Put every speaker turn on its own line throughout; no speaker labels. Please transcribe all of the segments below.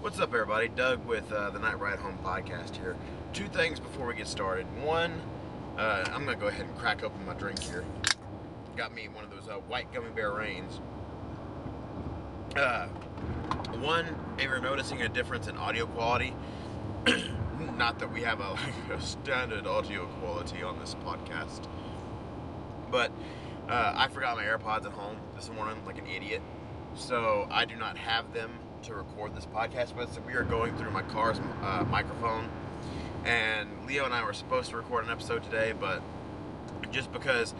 What's up, everybody? Doug with the Night Ride Home podcast here. Two things before we get started. One, I'm going to go ahead and crack open my drink here. Got me one of those white gummy bear rains. One, if you're noticing a difference in audio quality, not that we have a standard audio quality on this podcast, but I forgot my AirPods at home this morning like an idiot, so I do not have them to record this podcast with. So we are going through my car's microphone, and Leo and I were supposed to record an episode today, but just because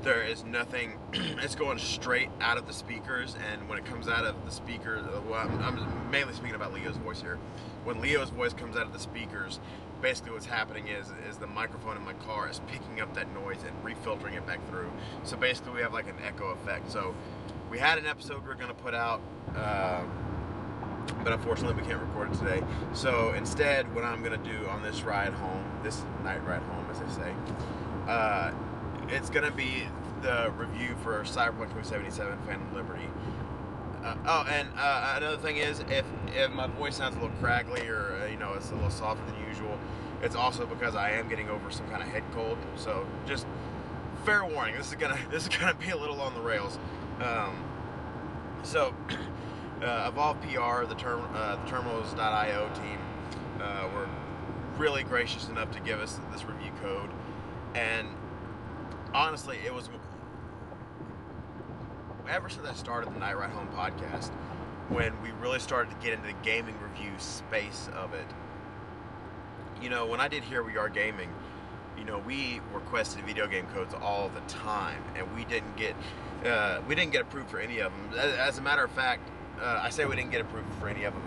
there is nothing, it's going straight out of the speakers, and when it comes out of the speakers, well, I'm mainly speaking about Leo's voice here. When Leo's voice comes out of the speakers, basically what's happening is the microphone in my car is picking up that noise and refiltering it back through. So basically we have like an echo effect. So we had an episode we were going to put out, but unfortunately we can't record it today. So instead, what I'm going to do on this ride home, this night ride home as they say, it's going to be the review for Cyberpunk 2077 Phantom Liberty. Another thing is, if my voice sounds a little crackly or it's a little softer than usual, it's also because I am getting over some kind of head cold. So just fair warning, this is gonna be a little on the rails. Evolve PR, the Terminals.io team, were really gracious enough to give us this review code, and honestly, it was ever since I started the Night Ride Home podcast, when we really started to get into the gaming review space of it. When I did Here We Are Gaming, we requested video game codes all the time, and we didn't get approved for any of them. As a matter of fact, I say we didn't get approved for any of them.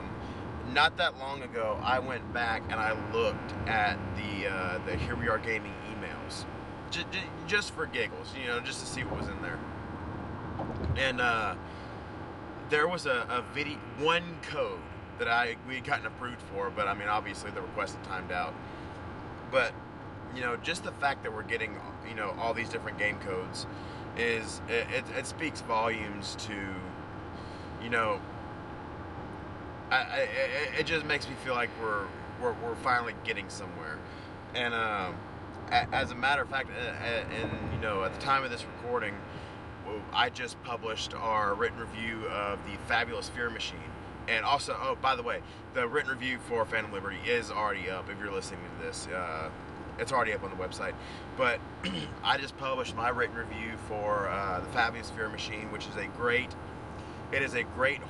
Not that long ago, I went back and I looked at the Here We Are Gaming emails, just for giggles, just to see what was in there. And there was one code that we had gotten approved for, but I mean, obviously the request had timed out. But just the fact that we're getting all these different game codes it speaks volumes to it just makes me feel like we're finally getting somewhere. And as a matter of fact, at the time of this recording, I just published our written review of the Fabulous Fear Machine. And also, oh, by the way, the written review for Phantom Liberty is already up. If you're listening to this, it's already up on the website. But I just published my written review for the Fabulous Fear Machine, which is a great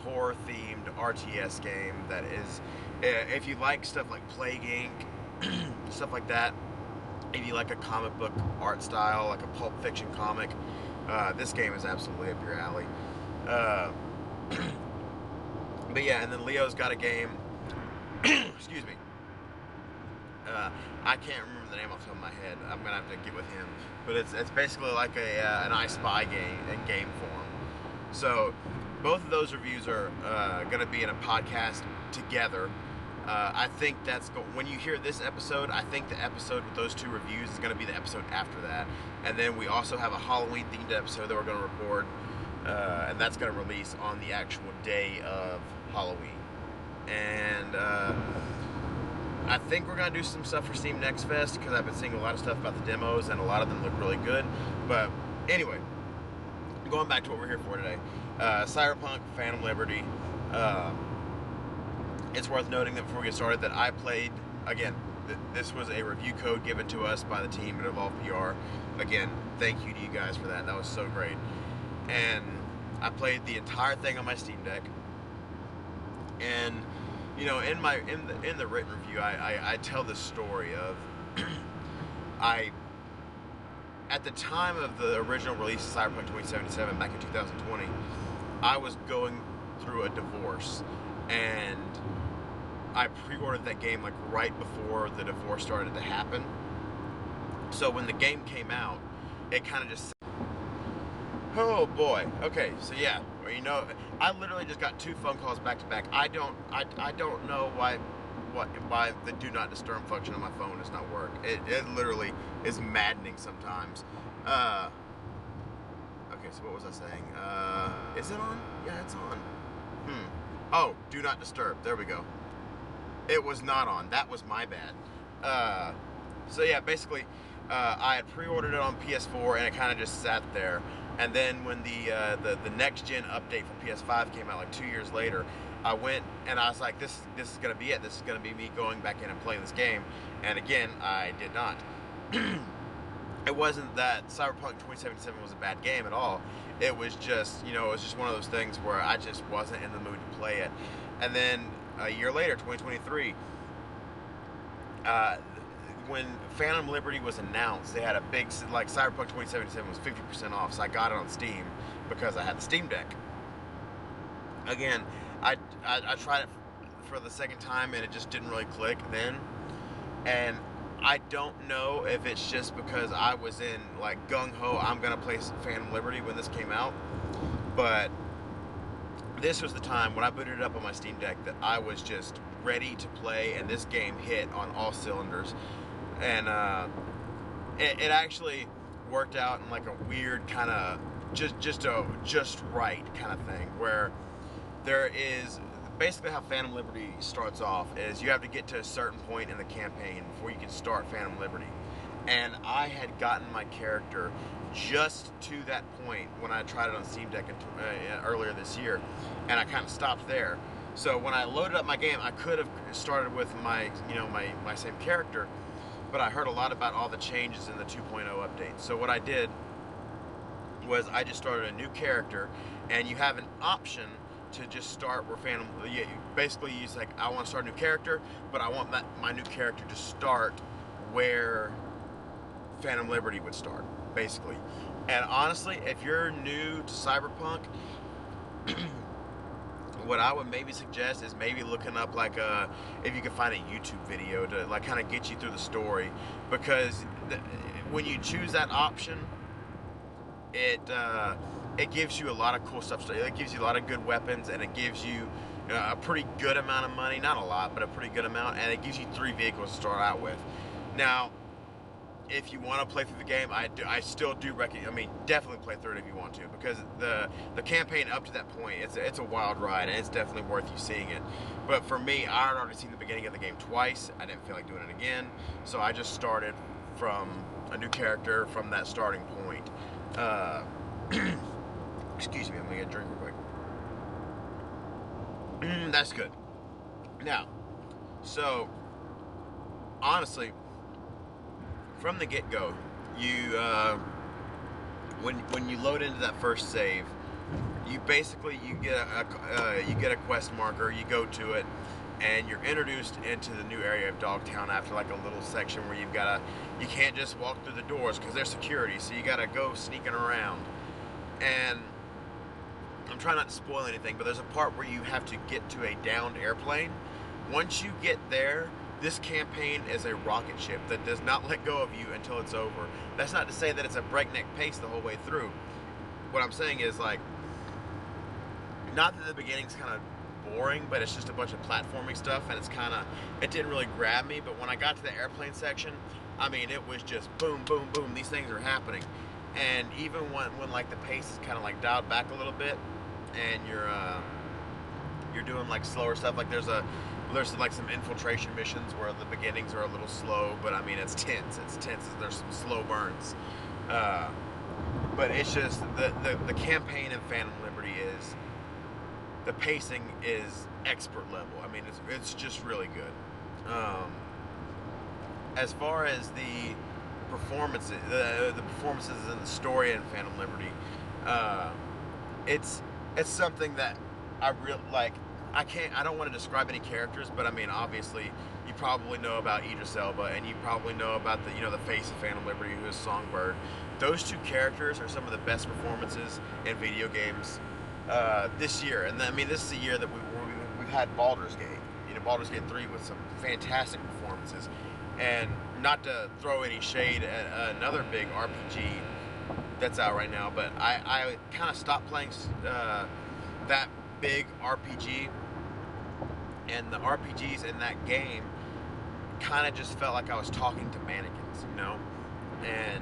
horror-themed RTS game that is, if you like stuff like Plague Inc., stuff like that, if you like a comic book art style, like a Pulp Fiction comic, this game is absolutely up your alley. But yeah, and then Leo's got a game, excuse me, I can't remember the name off the top of my head. I'm going to have to get with him. But it's basically like an I Spy game in game form. So both of those reviews are going to be in a podcast together. I think when you hear this episode, I think the episode with those two reviews is going to be the episode after that. And then we also have a Halloween-themed episode that we're going to record, and that's going to release on the actual day of Halloween. And I think we're going to do some stuff for Steam Next Fest, because I've been seeing a lot of stuff about the demos, and a lot of them look really good. But anyway, going back to what we're here for today. Cyberpunk, Phantom Liberty. It's worth noting that before we get started that I played, again, this was a review code given to us by the team at Evolve PR. Again, thank you to you guys for that. That was so great. And I played the entire thing on my Steam Deck. And in the written review, I tell this story of at the time of the original release of Cyberpunk 2077 back in 2020, I was going through a divorce, and I pre-ordered that game like right before the divorce started to happen. So when the game came out, it kind of just, oh boy. Okay, so yeah, I literally just got 2 phone calls back to back. I don't know why the do not disturb function on my phone does not work. It literally is maddening sometimes. Okay, so what was I saying? Is it on? Yeah, it's on. Oh, do not disturb. There we go. It was not on. That was my bad. So yeah, basically, I had pre-ordered it on PS4 and it kind of just sat there. And then when the next gen update for PS5 came out like 2 years later, I went and I was like, this is gonna be it. This is gonna be me going back in and playing this game. And again, I did not. It wasn't that Cyberpunk 2077 was a bad game at all. It was just, it was just one of those things where I just wasn't in the mood to play it. And then a year later, 2023, when Phantom Liberty was announced, they had a big, like Cyberpunk 2077 was 50% off, so I got it on Steam because I had the Steam Deck. Again, I tried it for the second time and it just didn't really click then. And I don't know if it's just because I was in like gung-ho, I'm gonna play Phantom Liberty when this came out, but this was the time when I booted it up on my Steam Deck that I was just ready to play, and this game hit on all cylinders. And it actually worked out in like a weird kind of just right kind of thing, where there is basically how Phantom Liberty starts off is you have to get to a certain point in the campaign before you can start Phantom Liberty. And I had gotten my character just to that point when I tried it on Steam Deck earlier this year, and I kind of stopped there. So when I loaded up my game, I could have started with my my same character, but I heard a lot about all the changes in the 2.0 update. So what I did was I just started a new character, and you have an option to just start where basically you like, I want to start a new character, but I want my new character to start where Phantom Liberty would start, basically. And honestly, if you're new to Cyberpunk, what I would maybe suggest is maybe looking up like if you can find a YouTube video to like kind of get you through the story, because when you choose that option, it gives you a lot of cool stuff. It gives you a lot of good weapons, and it gives you a pretty good amount of money. Not a lot, but a pretty good amount. And it gives you 3 vehicles to start out with. Now, if you want to play through the game, I still do recommend. I mean, definitely play through it if you want to, because the campaign up to that point, it's a wild ride, and it's definitely worth you seeing it. But for me, I had already seen the beginning of the game twice. I didn't feel like doing it again, so I just started from a new character from that starting point. Excuse me, I'm gonna get a drink real quick. That's good. Now, so honestly, from the get-go, you when you load into that first save, you basically get a quest marker. You go to it, and you're introduced into the new area of Dogtown after like a little section where you can't just walk through the doors because there's security, so you gotta go sneaking around. And I'm trying not to spoil anything, but there's a part where you have to get to a downed airplane. Once you get there, this campaign is a rocket ship that does not let go of you until it's over. That's not to say that it's a breakneck pace the whole way through. What I'm saying is, like, not that the beginning's kind of boring, but it's just a bunch of platforming stuff, and it didn't really grab me. But when I got to the airplane section, I mean, it was just boom, boom, boom. These things are happening. And even when like the pace is kind of like dialed back a little bit, and you're doing like slower stuff, like there's like some infiltration missions where the beginnings are a little slow, but I mean it's tense. There's some slow burns, but it's just the campaign in Phantom Liberty is, the pacing is expert level. I mean it's just really good. As far as the performances, the performances and the story in Phantom Liberty, it's something that I really like. I don't want to describe any characters, but I mean, obviously, you probably know about Idris Elba, and you probably know about the face of Phantom Liberty, who is Songbird. Those two characters are some of the best performances in video games this year. And I mean, this is a year that we've had Baldur's Gate. Baldur's Gate 3 with some fantastic performances. And not to throw any shade at another big RPG that's out right now, but I kind of stopped playing that big RPG, and the RPGs in that game kind of just felt like I was talking to mannequins, and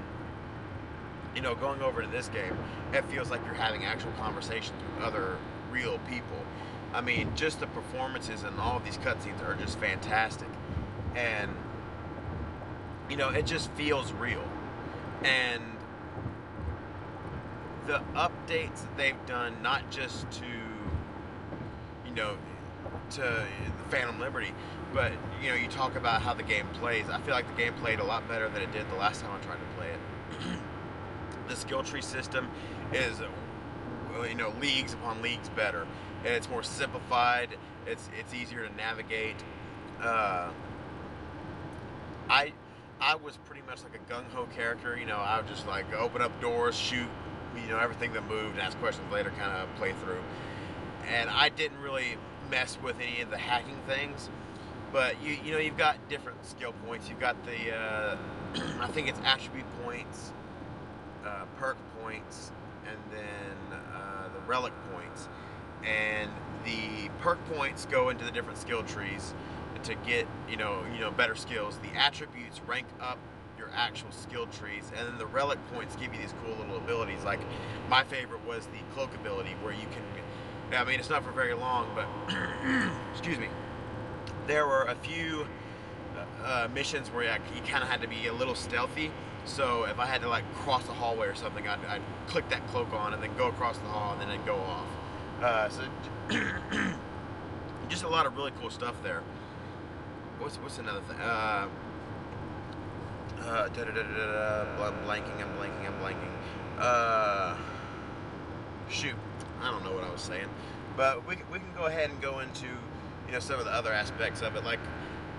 going over to this game, it feels like you're having actual conversations with other real people. I mean, just the performances and all of these cutscenes are just fantastic, and it just feels real. And the updates that they've done, not just to the Phantom Liberty, but you talk about how the game plays. I feel like the game played a lot better than it did the last time I tried to play it. The skill tree system is leagues upon leagues better. It's more simplified. It's easier to navigate. I was pretty much like a gung-ho character. I would just like open up doors, shoot, everything that moved, and ask questions later, kind of play through. And I didn't really mess with any of the hacking things. But you've got different skill points. You've got the I think it's attribute points, perk points, and then the relic points. And the perk points go into the different skill trees to get better skills. The attributes rank up your actual skill trees, and then the relic points give you these cool little abilities. Like my favorite was the cloak ability, where you can. I mean, it's not for very long, but excuse me. There were a few missions where you kind of had to be a little stealthy. So if I had to like cross a hallway or something, I'd click that cloak on and then go across the hall and then it'd go off. So just a lot of really cool stuff there. What's another thing? I'm blanking. Shoot, I don't know what I was saying. But we can go ahead and go into some of the other aspects of it, like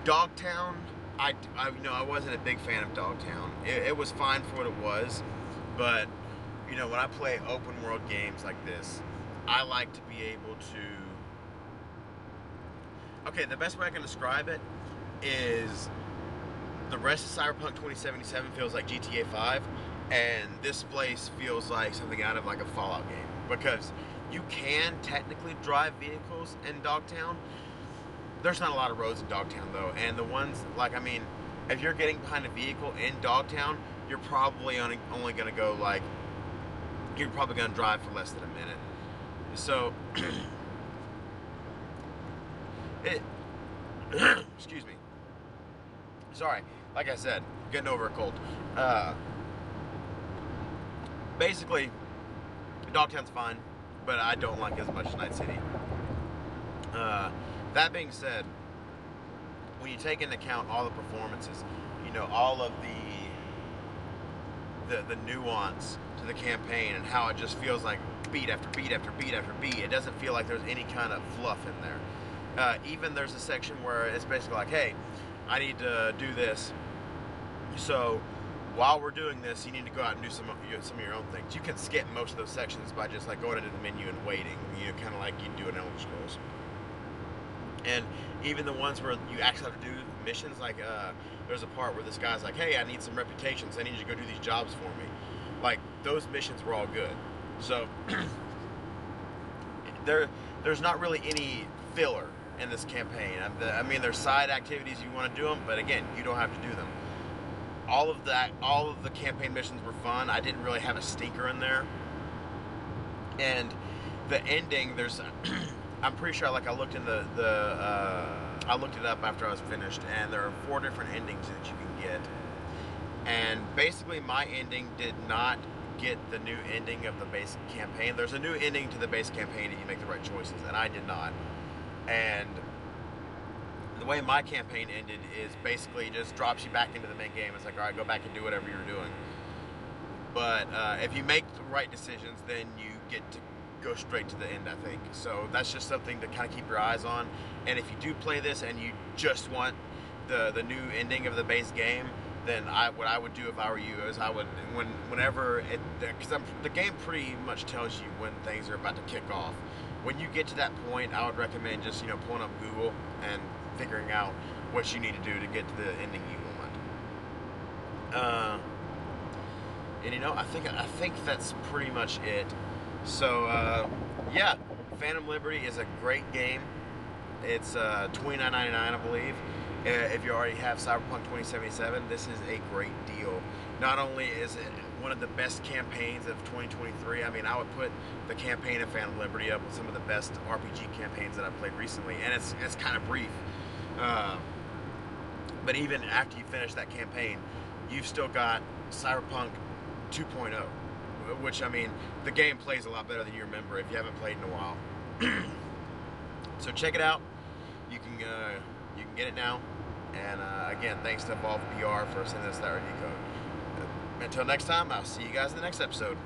Dogtown. I wasn't a big fan of Dogtown. It was fine for what it was, but when I play open world games like this, I like to be able to. Okay, the best way I can describe it is the rest of Cyberpunk 2077 feels like GTA 5, and this place feels like something out of like a Fallout game, because you can technically drive vehicles in Dogtown. There's not a lot of roads in Dogtown though, and the ones if you're getting behind a vehicle in Dogtown, you're probably only going to go you're probably going to drive for less than a minute. So excuse me. Sorry, like I said, getting over a cold. Basically, Dogtown's fine, but I don't like it as much as Night City. That being said, when you take into account all the performances, all of the nuance to the campaign and how it just feels like beat after beat after beat after beat, it doesn't feel like there's any kind of fluff in there. Even there's a section where it's basically like, hey, I need to do this, so while we're doing this, you need to go out and do some of your own things. You can skip most of those sections by just like going into the menu and waiting, kind of like you do in Elder Scrolls. And even the ones where you actually have to do missions, like there's a part where this guy's like, hey, I need some reputations, I need you to go do these jobs for me. Like, those missions were all good. So there's not really any filler in this campaign. I mean, there's side activities you want to do them, but again, you don't have to do them. All of the campaign missions were fun. I didn't really have a stinker in there. And the ending, there's I'm pretty sure, like, I looked in I looked it up after I was finished, and there are 4 different endings that you can get. And basically, my ending did not get the new ending of the base campaign. There's a new ending to the base campaign if you make the right choices, and I did not. And the way my campaign ended is basically just drops you back into the main game. It's like, all right, go back and do whatever you're doing. But if you make the right decisions, then you get to go straight to the end, I think. So that's just something to kind of keep your eyes on. And if you do play this and you just want the new ending of the base game, then what I would do if I were you is I would, whenever it, because the game pretty much tells you when things are about to kick off. When you get to that point, I would recommend just pulling up Google and figuring out what you need to do to get to the ending you want. And I think that's pretty much it. So yeah, Phantom Liberty is a great game. It's $29.99, I believe. If you already have Cyberpunk 2077, this is a great deal. Not only is it one of the best campaigns of 2023, I mean, I would put the campaign of Phantom Liberty up with some of the best RPG campaigns that I've played recently, and it's kind of brief. But even after you finish that campaign, you've still got Cyberpunk 2.0, which, I mean, the game plays a lot better than you remember if you haven't played in a while. So check it out. You can get it now. And again, thanks to Evolve PR for sending us that review code. Until next time, I'll see you guys in the next episode.